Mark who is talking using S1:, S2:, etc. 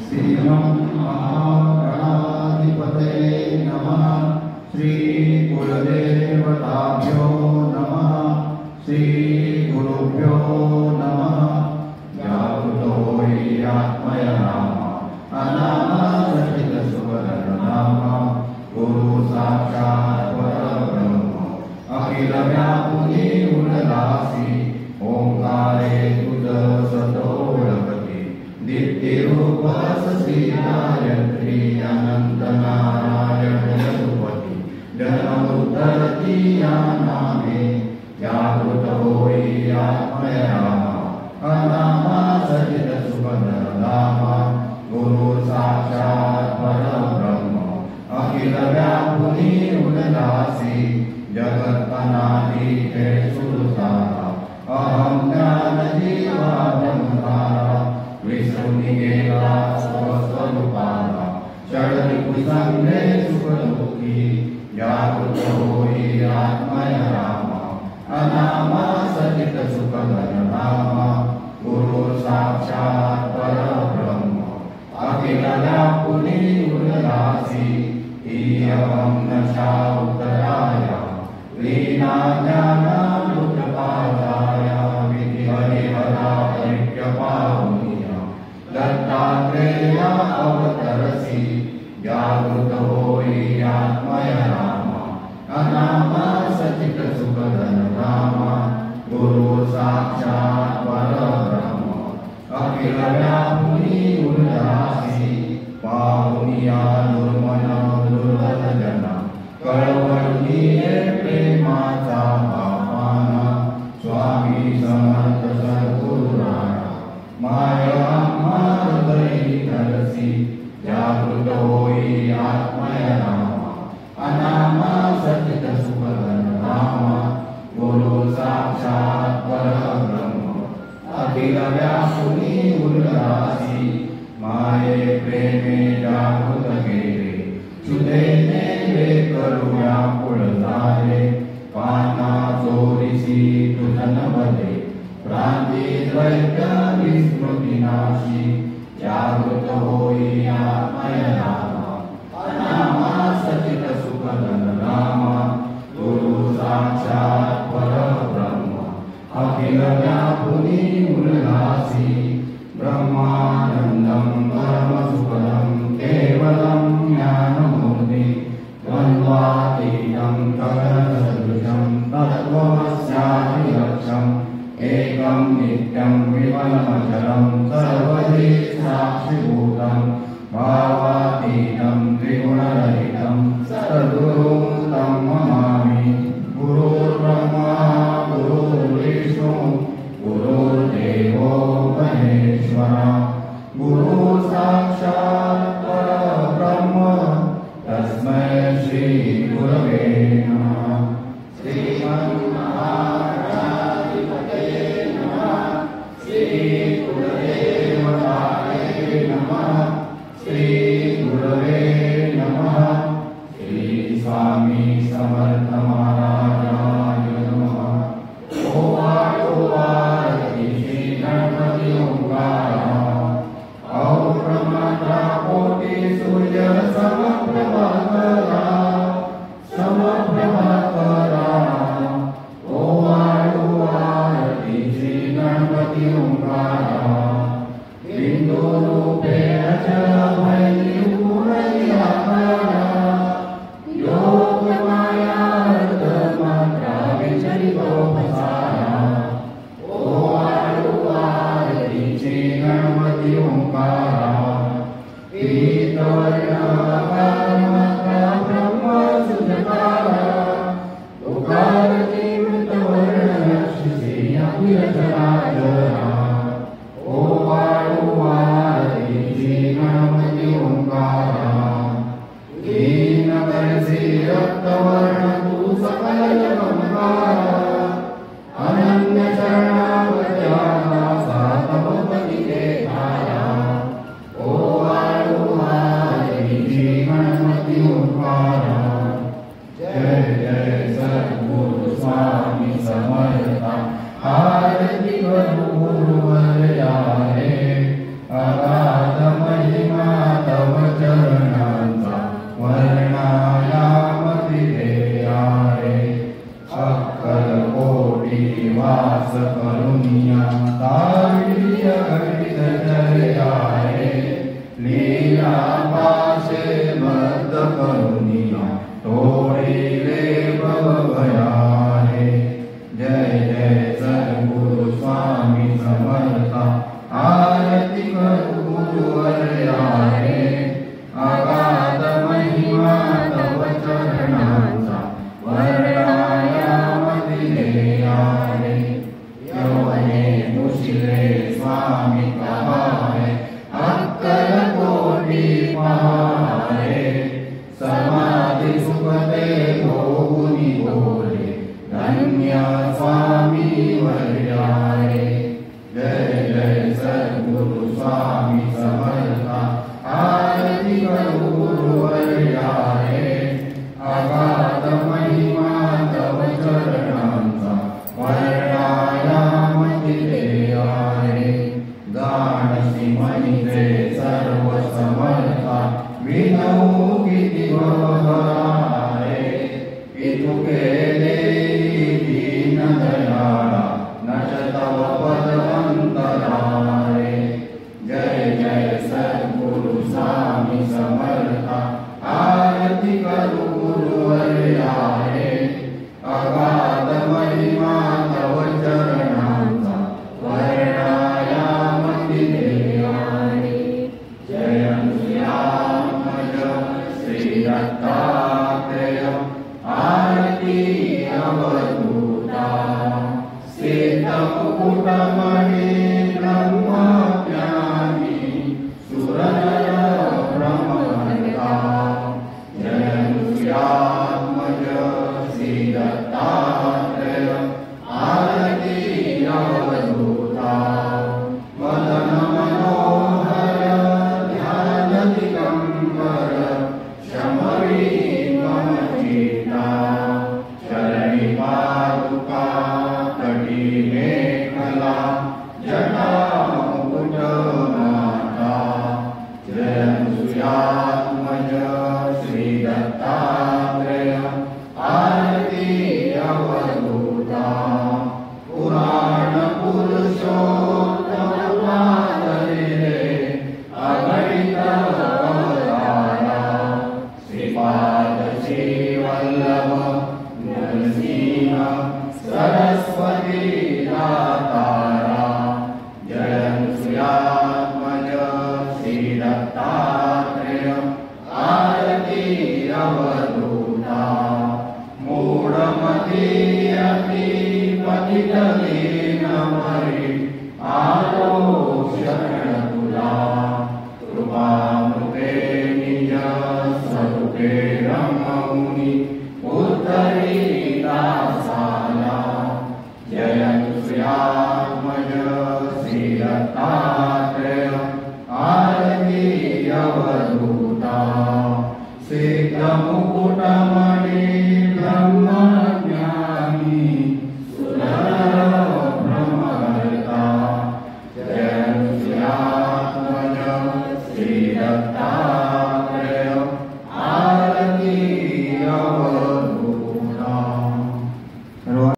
S1: श्रीमं महागणाधिपतये नमः। श्री कुलदेवताभ्यो नमः। श्री गुरुभ्यो नमः। जागृतो हि आत्मया नाम अनामसहितसुवरनाम गुरु साक्षात् परब्रह्म अखिल व्यापुनि उरलासि ओंकारे तुझ सतोळपति दीप्तिरूपसि गायत्री अनंत नारायण जगुपति जनमुद्धरति या नामे जागृत होई आत्मया अनामसहित सुभद्रनाम गुरु साक्षात् परब्रह्म अखिल व्यापुनि उरलासि जगत अनादि है सुरसारा अहं ज्ञानजीवानंदारा विष्णुनिकेता स्वस्वरूपारा षड्रिपुसंघे सुखदुःखी जागृत होई आत्मया राम अनामसहित सुखधरनाम गुरु साक्षात् परब्रह्म अखिल व्यापुनि उरलासि इयं नशा उत्तराया लीना ज्ञानामृतपादाय विधिहरिहरा ऐक्यपावनीया दत्तात्रेय अवतरसि जागृत होई आत्मया राम अनामसहित सुखधरनाम गुरु साक्षात् परब्रह्म अखिल व्यापुनि उरलासि पावनीया दुर्मन दुर्गत जना कळवळीये प्रेमाचा आह्वान स्वामी समर्थ सद्गुरुराया माय आम्हा हृदयी धरसी जागृत होई आत्मया राम अनामसहित सुखधरनाम गुरु साक्षात् परब्रह्म अखिल व्यापुनि उरलासि माये प्रेमे जागृत केले सुदेने वे करुणा पुळजाले पाना चोरीसी तुझन बले प्रांती द्वैत विस्मृतिनाशी जागृत होई आत्मया राम अनामसहित सुखधरनाम गुरु साक्षात् परब्रह्म अखिल व्यापुनि उरलासि ब्रह्मानन्दं परमसुखदं केवलं ज्ञानमूर्ति द्वन्द्वातीतं गगनसदृशं तत्त्वमस्यादिलक्ष्यम् एकं नित्यं विमलमचलं सर्वधि साक्षिभूतं भावातीतं त्रिगुणरहितं सद्गुरुं तं नमामि। गुरुर्ब्रह्मा गुरुर्विष्णु गुरुर्देवो महेश्वरा गुरु साक्षात् परब्रह्म तस्मै श्री गुरवे नमः। श्रीमन्महागणाधिपतये नमः। श्री कुलदेवताये नमः। श्री गुरवे नमः। श्री स्वामी समर्थ महाराजाय नमः। ओवाळ ओवाळती श्री गणपती ओंकारा अप्रमात्रा कोटी सूर्य समप्रभाकरा समप्रभाकरा ओवाळ ओवाळती श्री गणपती ओंकारा बिंदु रूपे अचल भैरी पूर्णी आकारा योग माया अर्थ मात्रा विचरितो भसारा ओवाळ ओवाळती श्री गणपती ओंकारा पीतवर्ण दत्तात्रेय आरती अवधूता मूढमती अति पतितलीन मरी आलो शरण तुला कृपामृते निज स्वरूपे रममुनि उत्तरी दासाला जयतु श्रीआत्मज श्री दत्ता